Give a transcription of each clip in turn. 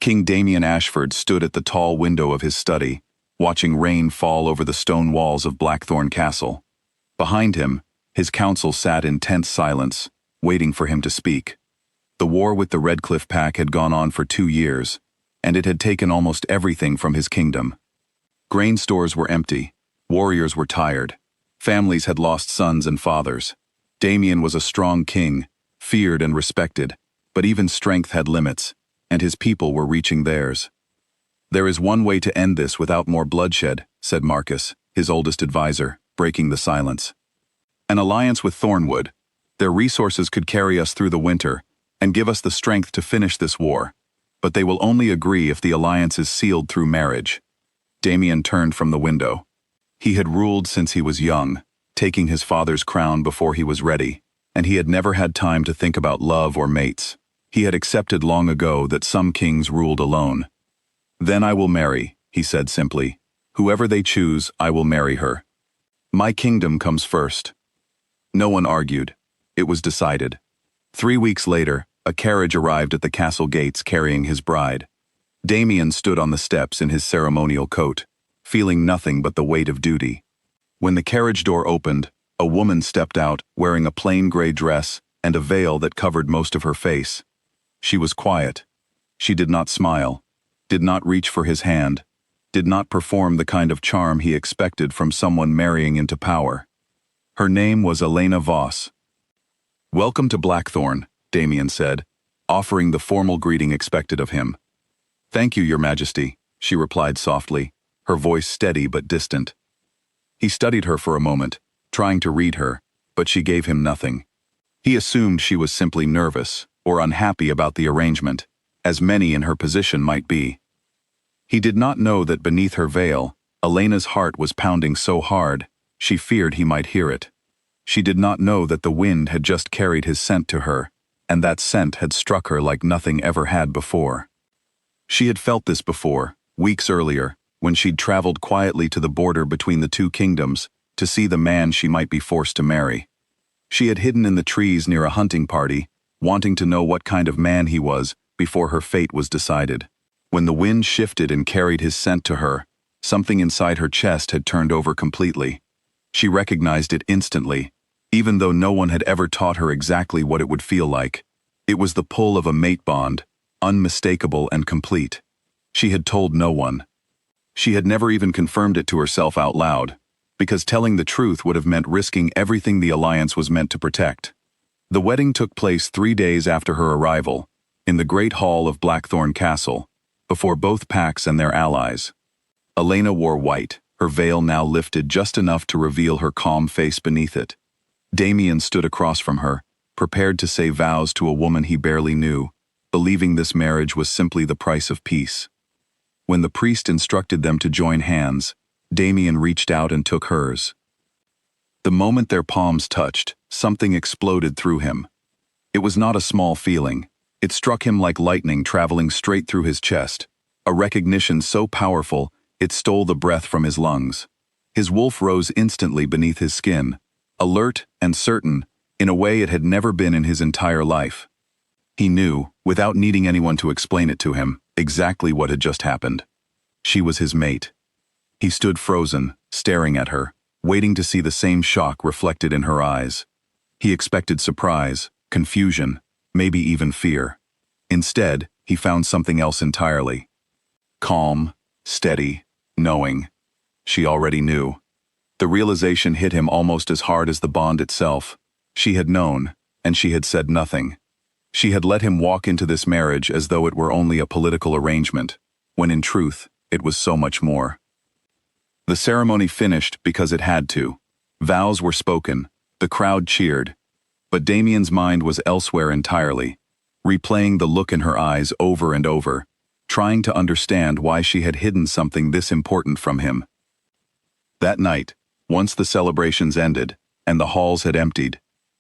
King Damien Ashford stood at the tall window of his study, watching rain fall over the stone walls of Blackthorn Castle. Behind him, his council sat in tense silence, waiting for him to speak. The war with the Redcliffe Pack had gone on for 2 years, and it had taken almost everything from his kingdom. Grain stores were empty, warriors were tired, families had lost sons and fathers. Damien was a strong king, feared and respected, but even strength had limits, and his people were reaching theirs. "There is one way to end this without more bloodshed," said Marcus, his oldest advisor, breaking the silence. "An alliance with Thornwood. Their resources could carry us through the winter and give us the strength to finish this war, but they will only agree if the alliance is sealed through marriage." Damien turned from the window. He had ruled since he was young, taking his father's crown before he was ready, and he had never had time to think about love or mates. He had accepted long ago that some kings ruled alone. "Then I will marry," he said simply. "Whoever they choose, I will marry her. My kingdom comes first." No one argued. It was decided. 3 weeks later, a carriage arrived at the castle gates carrying his bride. Damien stood on the steps in his ceremonial coat, feeling nothing but the weight of duty. When the carriage door opened, a woman stepped out wearing a plain gray dress and a veil that covered most of her face. She was quiet. She did not smile, did not reach for his hand, did not perform the kind of charm he expected from someone marrying into power. Her name was Elena Voss. "Welcome to Blackthorn," Damien said, offering the formal greeting expected of him. "Thank you, Your Majesty," she replied softly, her voice steady but distant. He studied her for a moment, trying to read her, but she gave him nothing. He assumed she was simply nervous or unhappy about the arrangement, as many in her position might be. He did not know that beneath her veil, Elena's heart was pounding so hard, she feared he might hear it. She did not know that the wind had just carried his scent to her, and that scent had struck her like nothing ever had before. She had felt this before, weeks earlier, when she'd traveled quietly to the border between the 2 kingdoms to see the man she might be forced to marry. She had hidden in the trees near a hunting party, wanting to know what kind of man he was before her fate was decided. When the wind shifted and carried his scent to her, something inside her chest had turned over completely. She recognized it instantly, even though no one had ever taught her exactly what it would feel like. It was the pull of a mate bond, unmistakable and complete. She had told no one. She had never even confirmed it to herself out loud, because telling the truth would have meant risking everything the alliance was meant to protect. The wedding took place 3 days after her arrival, in the great hall of Blackthorn Castle, before both packs and their allies. Elena wore white, her veil now lifted just enough to reveal her calm face beneath it. Damien stood across from her, prepared to say vows to a woman he barely knew, believing this marriage was simply the price of peace. When the priest instructed them to join hands, Damien reached out and took hers. The moment their palms touched, something exploded through him. It was not a small feeling. It struck him like lightning traveling straight through his chest, a recognition so powerful it stole the breath from his lungs. His wolf rose instantly beneath his skin, alert and certain, in a way it had never been in his entire life. He knew, without needing anyone to explain it to him, exactly what had just happened. She was his mate. He stood frozen, staring at her, waiting to see the same shock reflected in her eyes. He expected surprise, confusion, maybe even fear. Instead, he found something else entirely. Calm, steady, knowing. She already knew. The realization hit him almost as hard as the bond itself. She had known, and she had said nothing. She had let him walk into this marriage as though it were only a political arrangement, when in truth, it was so much more. The ceremony finished because it had to. Vows were spoken, the crowd cheered, but Damien's mind was elsewhere entirely, replaying the look in her eyes over and over, trying to understand why she had hidden something this important from him. That night, once the celebrations ended, and the halls had emptied,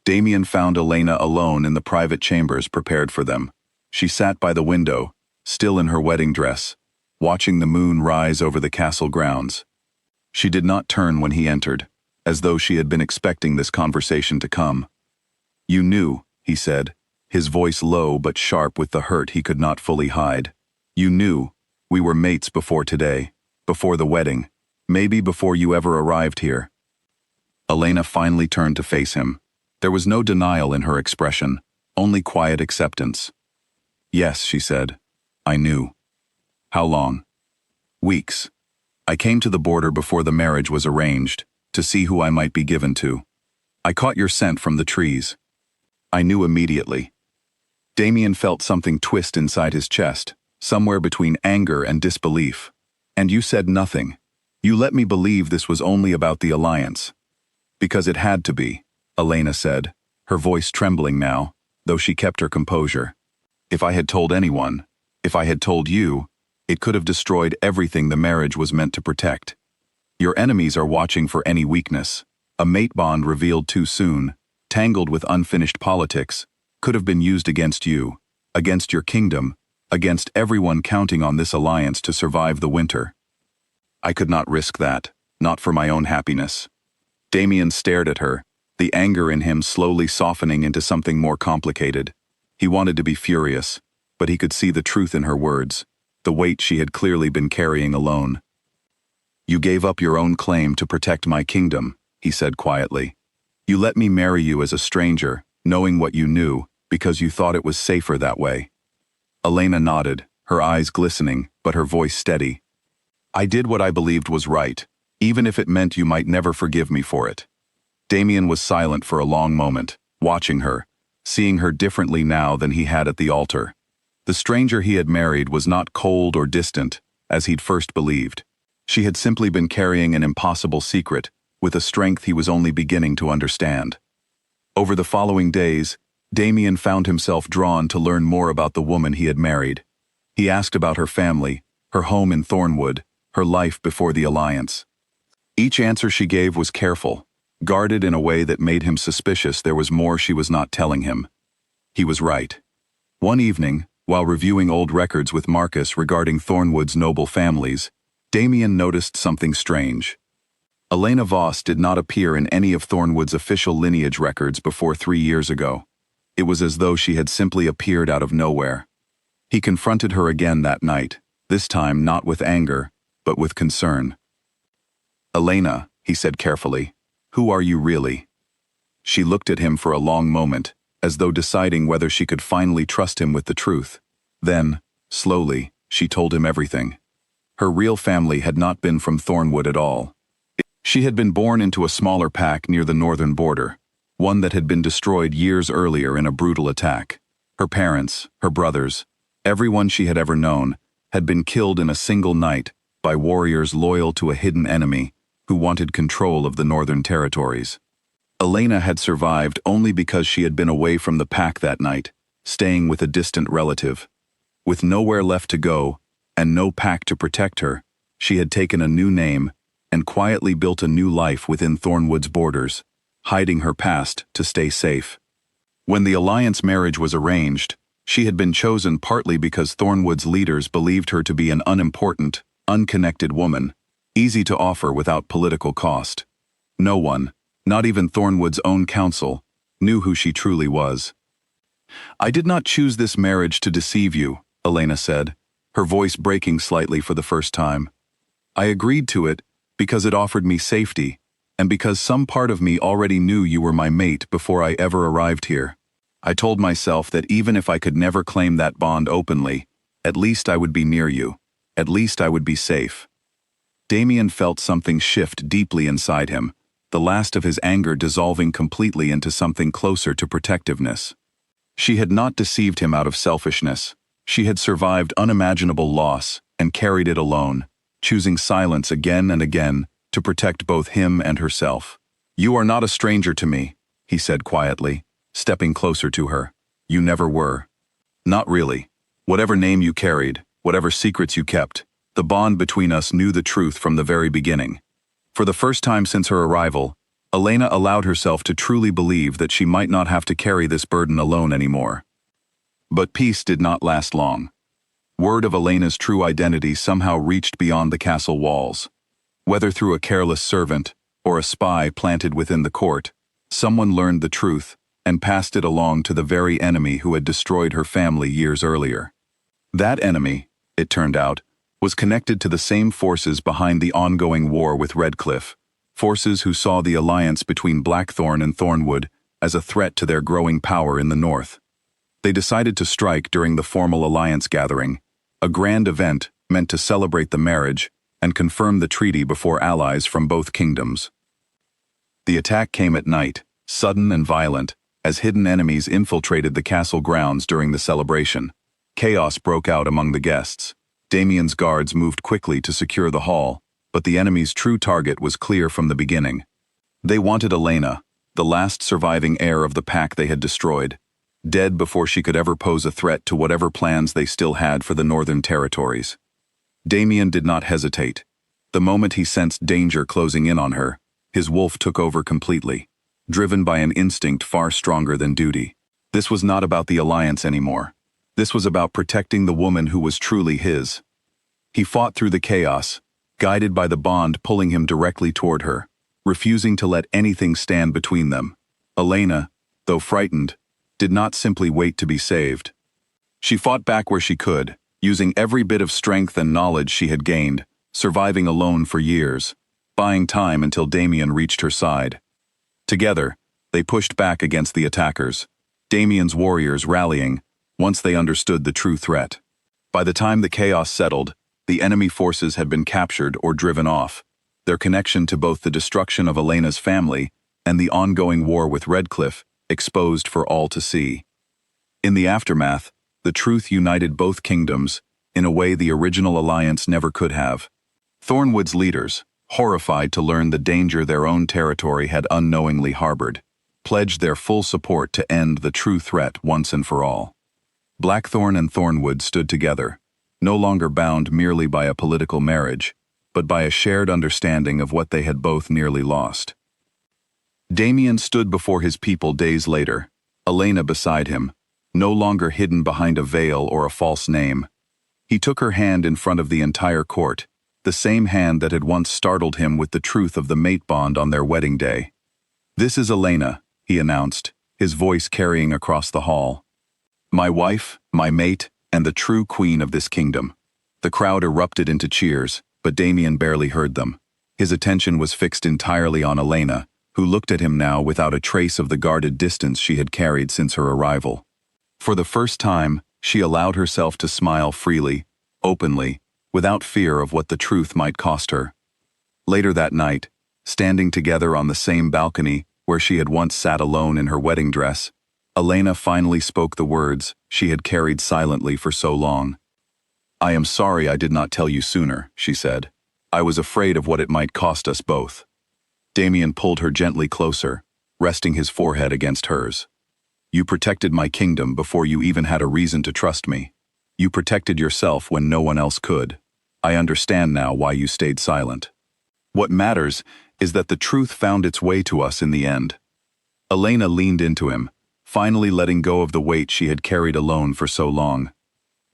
Damien found Elena alone in the private chambers prepared for them. She sat by the window, still in her wedding dress, watching the moon rise over the castle grounds. She did not turn when he entered, as though she had been expecting this conversation to come. "You knew," he said, his voice low but sharp with the hurt he could not fully hide. You knew. We were mates before today, before the wedding, maybe before you ever arrived here. Elena finally turned to face him. There was no denial in her expression, only quiet acceptance. Yes, she said. I knew. How long? Weeks. I came to the border before the marriage was arranged, to see who I might be given to. I caught your scent from the trees. I knew immediately. Damien felt something twist inside his chest, somewhere between anger and disbelief. And you said nothing. You let me believe this was only about the alliance. Because it had to be, Elena said, her voice trembling now, though she kept her composure. If I had told anyone, if I had told you, it could have destroyed everything the marriage was meant to protect. Your enemies are watching for any weakness. A mate bond revealed too soon, tangled with unfinished politics, could have been used against you, against your kingdom, against everyone counting on this alliance to survive the winter. I could not risk that, not for my own happiness. Damien stared at her, the anger in him slowly softening into something more complicated. He wanted to be furious, but he could see the truth in her words, the weight she had clearly been carrying alone. You gave up your own claim to protect my kingdom, he said quietly. You let me marry you as a stranger, knowing what you knew, because you thought it was safer that way. Elena nodded, her eyes glistening, but her voice steady. I did what I believed was right, even if it meant you might never forgive me for it. Damien was silent for a long moment, watching her, seeing her differently now than he had at the altar. The stranger he had married was not cold or distant, as he'd first believed. She had simply been carrying an impossible secret, with a strength he was only beginning to understand. Over the following days, Damien found himself drawn to learn more about the woman he had married. He asked about her family, her home in Thornwood, her life before the alliance. Each answer she gave was careful, guarded in a way that made him suspicious there was more she was not telling him. He was right. One evening, while reviewing old records with Marcus regarding Thornwood's noble families, Damien noticed something strange. Elena Voss did not appear in any of Thornwood's official lineage records before 3 years ago. It was as though she had simply appeared out of nowhere. He confronted her again that night, this time not with anger, but with concern. Elena, he said carefully, who are you really? She looked at him for a long moment, as though deciding whether she could finally trust him with the truth. Then, slowly, she told him everything. Her real family had not been from Thornwood at all. She had been born into a smaller pack near the northern border, one that had been destroyed years earlier in a brutal attack. Her parents, her brothers, everyone she had ever known, had been killed in a single night by warriors loyal to a hidden enemy who wanted control of the northern territories. Elena had survived only because she had been away from the pack that night, staying with a distant relative. With nowhere left to go, and no pack to protect her, she had taken a new name and quietly built a new life within Thornwood's borders, hiding her past to stay safe. When the alliance marriage was arranged, she had been chosen partly because Thornwood's leaders believed her to be an unimportant, unconnected woman, easy to offer without political cost. No one, not even Thornwood's own council, knew who she truly was. I did not choose this marriage to deceive you, Elena said, her voice breaking slightly for the first time. I agreed to it because it offered me safety, and because some part of me already knew you were my mate before I ever arrived here. I told myself that even if I could never claim that bond openly, at least I would be near you, at least I would be safe. Damien felt something shift deeply inside him, the last of his anger dissolving completely into something closer to protectiveness. She had not deceived him out of selfishness. She had survived unimaginable loss and carried it alone, choosing silence again and again to protect both him and herself. You are not a stranger to me, he said quietly, stepping closer to her. You never were. Not really. Whatever name you carried, whatever secrets you kept, the bond between us knew the truth from the very beginning. For the first time since her arrival, Elena allowed herself to truly believe that she might not have to carry this burden alone anymore. But peace did not last long. Word of Elena's true identity somehow reached beyond the castle walls. Whether through a careless servant or a spy planted within the court, someone learned the truth and passed it along to the very enemy who had destroyed her family years earlier. That enemy, it turned out, was connected to the same forces behind the ongoing war with Redcliffe, forces who saw the alliance between Blackthorn and Thornwood as a threat to their growing power in the north. They decided to strike during the formal alliance gathering, a grand event meant to celebrate the marriage and confirm the treaty before allies from both kingdoms. The attack came at night, sudden and violent, as hidden enemies infiltrated the castle grounds during the celebration. Chaos broke out among the guests. Damien's guards moved quickly to secure the hall, but the enemy's true target was clear from the beginning. They wanted Elena, the last surviving heir of the pack they had destroyed, dead before she could ever pose a threat to whatever plans they still had for the northern territories. Damien did not hesitate. The moment he sensed danger closing in on her, his wolf took over completely, driven by an instinct far stronger than duty. This was not about the alliance anymore. This was about protecting the woman who was truly his. He fought through the chaos, guided by the bond pulling him directly toward her, refusing to let anything stand between them. Elena, though frightened, did not simply wait to be saved. She fought back where she could, using every bit of strength and knowledge she had gained, surviving alone for years, buying time until Damien reached her side. Together, they pushed back against the attackers, Damien's warriors rallying once they understood the true threat. By the time the chaos settled, the enemy forces had been captured or driven off, their connection to both the destruction of Elena's family and the ongoing war with Redcliffe exposed for all to see. In the aftermath, the truth united both kingdoms in a way the original alliance never could have. Thornwood's leaders, horrified to learn the danger their own territory had unknowingly harbored, pledged their full support to end the true threat once and for all. Blackthorn and Thornwood stood together, no longer bound merely by a political marriage, but by a shared understanding of what they had both nearly lost. Damien stood before his people days later, Elena beside him, no longer hidden behind a veil or a false name. He took her hand in front of the entire court, the same hand that had once startled him with the truth of the mate bond on their wedding day. "This is Elena," he announced, his voice carrying across the hall. "My wife, my mate, and the true queen of this kingdom." The crowd erupted into cheers, but Damien barely heard them. His attention was fixed entirely on Elena, who looked at him now without a trace of the guarded distance she had carried since her arrival. For the first time, she allowed herself to smile freely, openly, without fear of what the truth might cost her. Later that night, standing together on the same balcony where she had once sat alone in her wedding dress, Elena finally spoke the words she had carried silently for so long. "I am sorry I did not tell you sooner," she said. "I was afraid of what it might cost us both." Damien pulled her gently closer, resting his forehead against hers. "You protected my kingdom before you even had a reason to trust me. You protected yourself when no one else could. I understand now why you stayed silent. What matters is that the truth found its way to us in the end." Elena leaned into him, finally letting go of the weight she had carried alone for so long.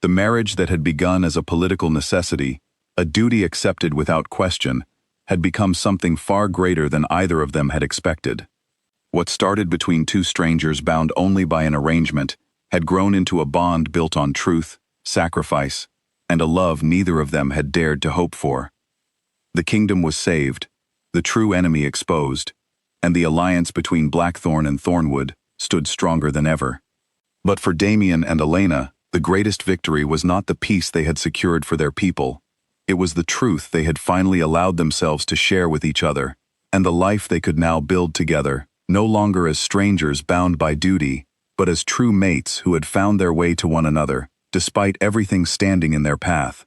The marriage that had begun as a political necessity, a duty accepted without question, had become something far greater than either of them had expected. What started between two strangers bound only by an arrangement had grown into a bond built on truth, sacrifice, and a love neither of them had dared to hope for. The kingdom was saved, the true enemy exposed, and the alliance between Blackthorn and Thornwood stood stronger than ever. But for Damien and Elena, the greatest victory was not the peace they had secured for their people. It was the truth they had finally allowed themselves to share with each other, and the life they could now build together, no longer as strangers bound by duty, but as true mates who had found their way to one another, despite everything standing in their path.